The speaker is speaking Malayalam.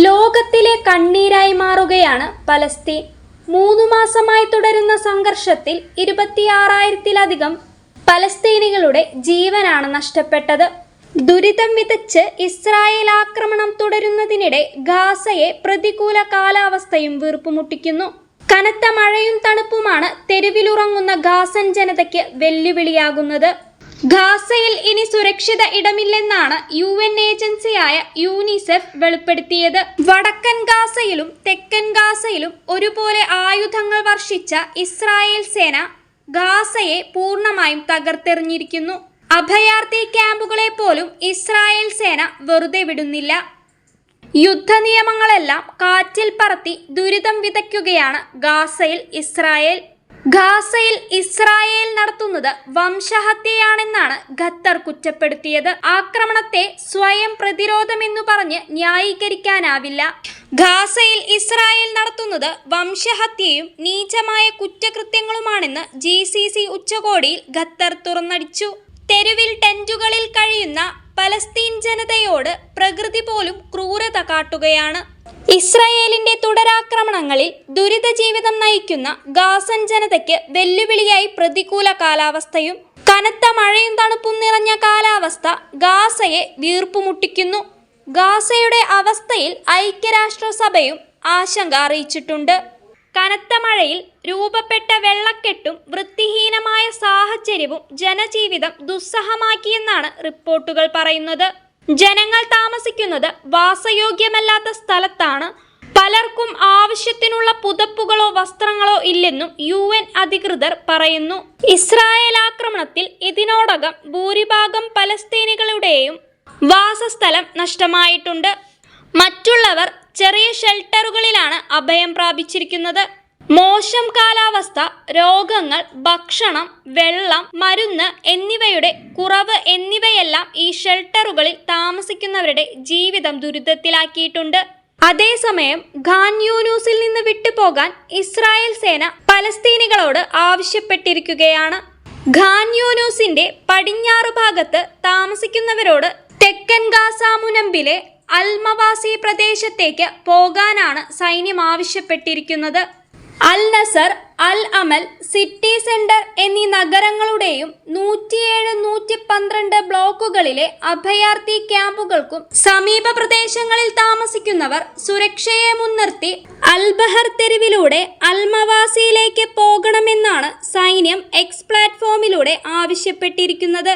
ലോകത്തിലെ കണ്ണീരായി മാറുകയാണ് പലസ്തീൻ. 3 മാസമായി തുടരുന്ന സംഘർഷത്തിൽ 26,000-ത്തിലധികം പലസ്തീനികളുടെ ജീവനാണ് നഷ്ടപ്പെട്ടത്. ദുരിതം വിതച്ച് ഇസ്രായേൽ ആക്രമണം തുടരുന്നതിനിടെ ഗാസയെ പ്രതികൂല കാലാവസ്ഥയും വീർപ്പുമുട്ടിക്കുന്നു. കനത്ത മഴയും തണുപ്പുമാണ് തെരുവിലുറങ്ങുന്ന ഗാസൻ ജനതയ്ക്ക് വെല്ലുവിളിയാകുന്നത്. ഗാസയിൽ ഇനി സുരക്ഷിത ഇടമില്ലെന്നാണ് UN ഏജൻസിയായ യൂനിസെഫ് വെളിപ്പെടുത്തിയത്. വടക്കൻ ഗാസയിലും തെക്കൻ ഗാസയിലും ഒരുപോലെ ആയുധങ്ങൾ വർഷിച്ച ഇസ്രായേൽ സേന ഗാസയെ പൂർണ്ണമായും തകർത്തെറിഞ്ഞിരിക്കുന്നു. അഭയാർത്ഥി ക്യാമ്പുകളെ പോലും ഇസ്രായേൽ സേന വെറുതെ വിടുന്നില്ല. യുദ്ധനിയമങ്ങളെല്ലാം കാറ്റിൽ പറത്തി ദുരിതം വിതയ്ക്കുകയാണ് ഗാസയിൽ ഇസ്രായേൽ. ഗാസയിൽ ഇസ്രായേൽ നടത്തുന്നത് വംശഹത്യയാണെന്നാണ് ഖത്തർ കുറ്റപ്പെടുത്തിയത്. ആക്രമണത്തെ സ്വയം പ്രതിരോധമെന്നു പറഞ്ഞ് ന്യായീകരിക്കാനാവില്ല. ഗാസയിൽ ഇസ്രായേൽ നടത്തുന്നത് വംശഹത്യയും നീചമായ കുറ്റകൃത്യങ്ങളുമാണെന്ന് GCC ഉച്ചകോടിയിൽ ഖത്തർ തുറന്നടിച്ചു. തെരുവിൽ ടെന്റുകളിൽ കഴിയുന്ന പലസ്തീൻ ജനതയോട് പ്രകൃതി പോലും ക്രൂരത കാട്ടുകയാണ്. ഇസ്രായേലിന്റെ തുടരാക്രമണങ്ങളിൽ ദുരിത ജീവിതം നയിക്കുന്ന ഗാസൻ ജനതയ്ക്ക് വെല്ലുവിളിയായി പ്രതികൂല കാലാവസ്ഥയും. കനത്ത മഴയും തണുപ്പും നിറഞ്ഞ കാലാവസ്ഥ ഗാസയെ വീർപ്പുമുട്ടിക്കുന്നു. ഗാസയുടെ അവസ്ഥയിൽ ഐക്യരാഷ്ട്രസഭയും ആശങ്ക അറിയിച്ചിട്ടുണ്ട്. കനത്ത മഴയിൽ രൂപപ്പെട്ട വെള്ളക്കെട്ടും വൃത്തിഹീനമായ സാഹചര്യവും ജനജീവിതം ദുസ്സഹമാക്കിയെന്നാണ് റിപ്പോർട്ടുകൾ പറയുന്നത്. ജനങ്ങൾ താമസിക്കുന്നത് വാസയോഗ്യമല്ലാത്ത സ്ഥലത്താണ്. പലർക്കും ആവശ്യത്തിനുള്ള പുതപ്പുകളോ വസ്ത്രങ്ങളോ ഇല്ലെന്നും UN അധികൃതർ പറയുന്നു. ഇസ്രായേൽ ആക്രമണത്തിൽ ഇതിനോടകം ഭൂരിഭാഗം പലസ്തീനികളുടെയും വാസസ്ഥലം നഷ്ടമായിട്ടുണ്ട്. മറ്റുള്ളവർ ചെറിയ ഷെൽട്ടറുകളിലാണ് അഭയം പ്രാപിച്ചിരിക്കുന്നത്. മോശം കാലാവസ്ഥ, രോഗങ്ങൾ, ഭക്ഷണം, വെള്ളം, മരുന്ന് എന്നിവയുടെ കുറവ് എന്നിവയെല്ലാം ഈ ഷെൽട്ടറുകളിൽ താമസിക്കുന്നവരുടെ ജീവിതം ദുരിതത്തിലാക്കിയിട്ടുണ്ട്. അതേസമയം ഖാൻ യൂനൂസിൽ നിന്ന് വിട്ടുപോകാൻ ഇസ്രായേൽ സേന പലസ്തീനികളോട് ആവശ്യപ്പെട്ടിരിക്കുകയാണ്. ഖാൻ യൂനൂസിന്റെ പടിഞ്ഞാറ് ഭാഗത്ത് താമസിക്കുന്നവരോട് തെക്കൻ ഗാസ മുനമ്പിലെ അൽ-മവാസി പ്രദേശത്തേക്ക് പോകാനാണ് സൈന്യം ആവശ്യപ്പെട്ടിരിക്കുന്നത്. അൽ നസർ, അൽ അമൽ, സിറ്റി സെന്റർ എന്നീ നഗരങ്ങളുടെയും 107-112 ബ്ലോക്കുകളിലെ അഭയാർത്ഥി ക്യാമ്പുകൾക്കും സമീപ പ്രദേശങ്ങളിൽ താമസിക്കുന്നവർ സുരക്ഷയെ മുൻനിർത്തി അൽ-ബഹർ തെരുവിലൂടെ അൽ-മവാസിയിലേക്ക് പോകണമെന്നാണ് സൈന്യം X പ്ലാറ്റ്ഫോമിലൂടെ ആവശ്യപ്പെട്ടിരിക്കുന്നത്.